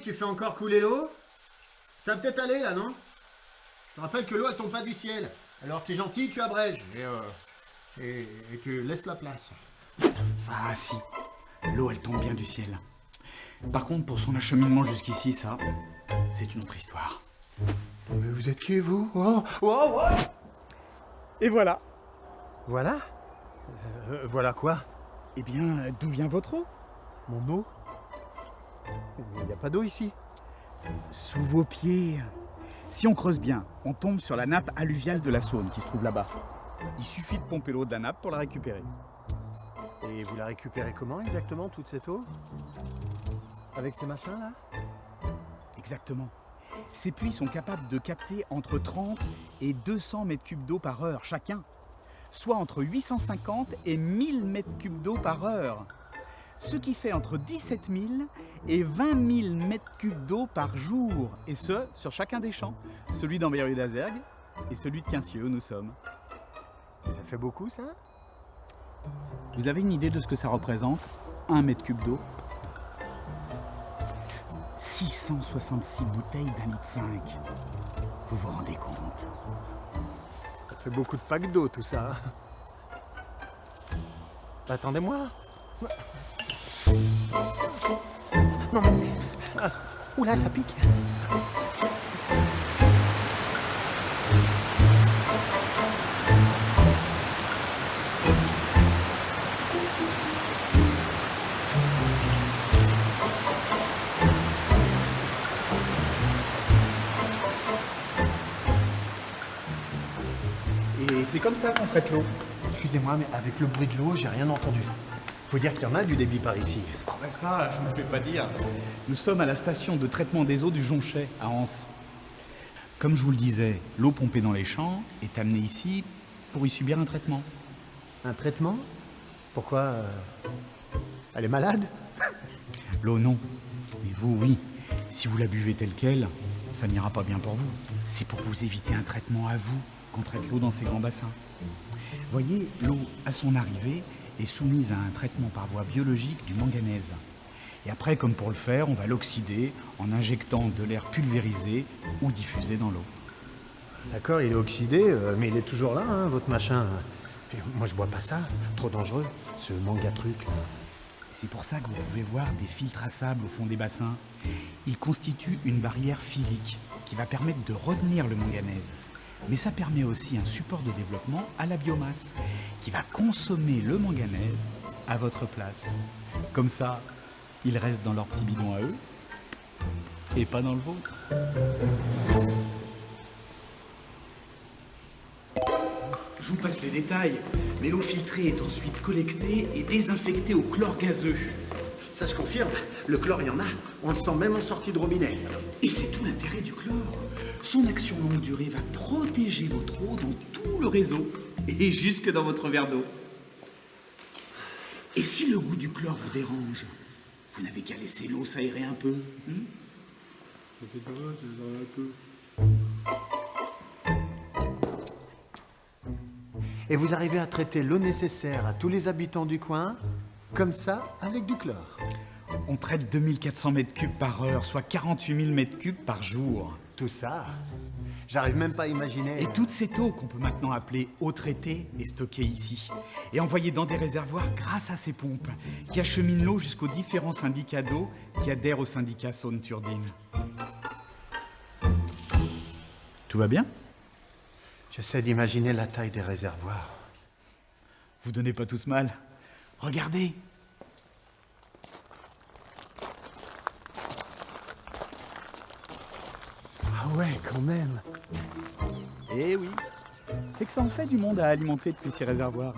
tu fais encore couler l'eau? Ça va peut-être aller là, non? Je te rappelle que l'eau elle tombe pas du ciel. Alors t'es gentil, tu abrèges. Et tu laisses la place. Ah si, l'eau elle tombe bien du ciel. Par contre, pour son acheminement jusqu'ici, ça, c'est une autre histoire. Mais vous êtes qui, vous? Oh, oh, oh. Et voilà. Voilà? Voilà quoi? Eh bien, d'où vient votre eau? Mon eau? Il n'y a pas d'eau ici. Sous vos pieds. Si on creuse bien, on tombe sur la nappe alluviale de la Saône qui se trouve là-bas. Il suffit de pomper l'eau de la nappe pour la récupérer. Et vous la récupérez comment exactement, toute cette eau? Avec ces machins là? Exactement. Ces puits sont capables de capter entre 30 et 200 mètres cubes d'eau par heure chacun, soit entre 850 et 1000 mètres cubes d'eau par heure, ce qui fait entre 17 000 et 20 000 mètres cubes d'eau par jour, et ce, sur chacun des champs, celui d'Ambérieu d'Azergues et celui de Quincieux où nous sommes. Et ça fait beaucoup ça? Vous avez une idée de ce que ça représente, 1 mètre cube d'eau? 666 bouteilles d'1,5 litre. Vous vous rendez compte? Ça fait beaucoup de packs d'eau tout ça. Attendez-moi. Non mais... Oula, ça pique. Et c'est comme ça qu'on traite l'eau. Excusez-moi, mais avec le bruit de l'eau, j'ai rien entendu. Faut dire qu'il y en a du débit par ici. Ah ben ça, je ne me fais pas dire. Nous sommes à la station de traitement des eaux du Jonchet, à Anse. Comme je vous le disais, l'eau pompée dans les champs est amenée ici pour y subir un traitement. Un traitement? Pourquoi Elle est malade? L'eau, non. Mais vous, oui. Si vous la buvez telle qu'elle, ça n'ira pas bien pour vous. C'est pour vous éviter un traitement à vous qu'on traite l'eau dans ces grands bassins. Voyez, l'eau, à son arrivée, est soumise à un traitement par voie biologique du manganèse. Et après, comme pour le faire, on va l'oxyder en injectant de l'air pulvérisé ou diffusé dans l'eau. D'accord, il est oxydé, mais il est toujours là, hein, votre machin. Et moi, je bois pas ça. Trop dangereux, ce manga truc. C'est pour ça que vous pouvez voir des filtres à sable au fond des bassins. Ils constituent une barrière physique qui va permettre de retenir le manganèse. Mais ça permet aussi un support de développement à la biomasse qui va consommer le manganèse à votre place. Comme ça, il reste dans leur petit bidon à eux et pas dans le vôtre. Je vous passe les détails, mais l'eau filtrée est ensuite collectée et désinfectée au chlore gazeux. Ça, je confirme. Le chlore, il y en a. On le sent même en sortie de robinet. Et c'est tout l'intérêt du chlore. Son action longue durée va protéger votre eau dans tout le réseau et jusque dans votre verre d'eau. Et si le goût du chlore vous dérange, vous n'avez qu'à laisser l'eau s'aérer un peu. Et vous arrivez à traiter l'eau nécessaire à tous les habitants du coin, comme ça, avec du chlore. On traite 2400 mètres cubes par heure, soit 48 000 mètres cubes par jour. Tout ça, j'arrive même pas à imaginer. Et toute cette eau qu'on peut maintenant appeler eau traitée est stockée ici et envoyée dans des réservoirs grâce à ces pompes qui acheminent l'eau jusqu'aux différents syndicats d'eau qui adhèrent au syndicat Saône-Turdine. Tout va bien? J'essaie d'imaginer la taille des réservoirs. Vous donnez pas tous mal. Regardez. Ah ouais, quand même. Eh oui, c'est que ça en fait du monde à alimenter depuis ces réservoirs.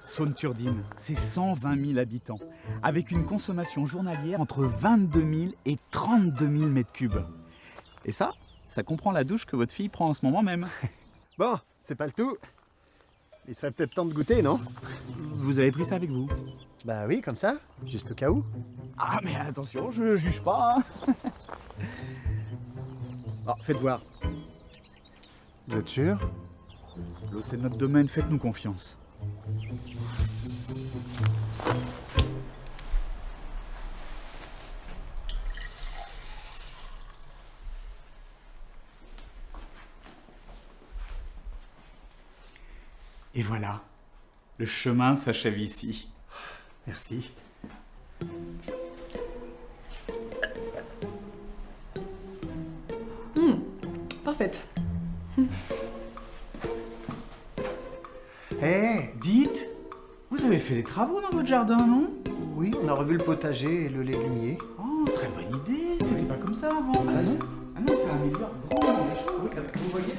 Saône-Turdine, c'est 120 000 habitants, avec une consommation journalière entre 22 000 et 32 000 mètres cubes. Et ça comprend la douche que votre fille prend en ce moment même. Bon, c'est pas le tout. Il serait peut-être temps de goûter, non? Vous avez pris ça avec vous? Bah oui, comme ça, juste au cas où. Ah mais attention, je juge pas. Ah, faites voir. Vous êtes sûr? L'eau c'est notre domaine, faites-nous confiance. Et voilà, le chemin s'achève ici. Merci. Parfaite. Dites, vous avez fait des travaux dans votre jardin, non? Oui, on a revu le potager et le légumier. Oh, très bonne idée, c'était pas comme ça avant. Ah non? Ah non, ça améliore grandement les choses. Vous voyez,